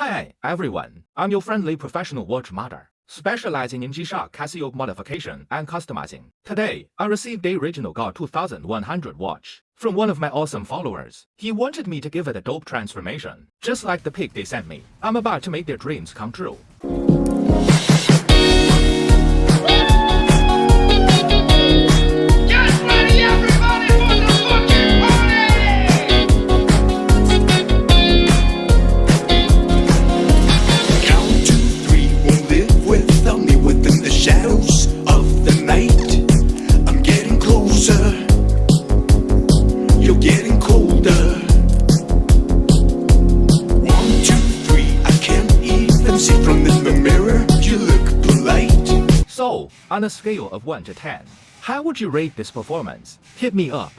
Hi everyone, I'm your friendly professional watch modder, specializing in G-Shock Casioak modification and customizing. Today, I received the original GA2100 watch from one of my awesome followers. He wanted me to give it a dope transformation, just like the pic they sent me. I'm about to make their dreams come true. Shadows of the night, I'm getting closer, you're getting colder. 1, 2, 3, I can't even see from the mirror, you look polite. So, on a scale of 1 to 10, how would you rate this performance? Hit me up.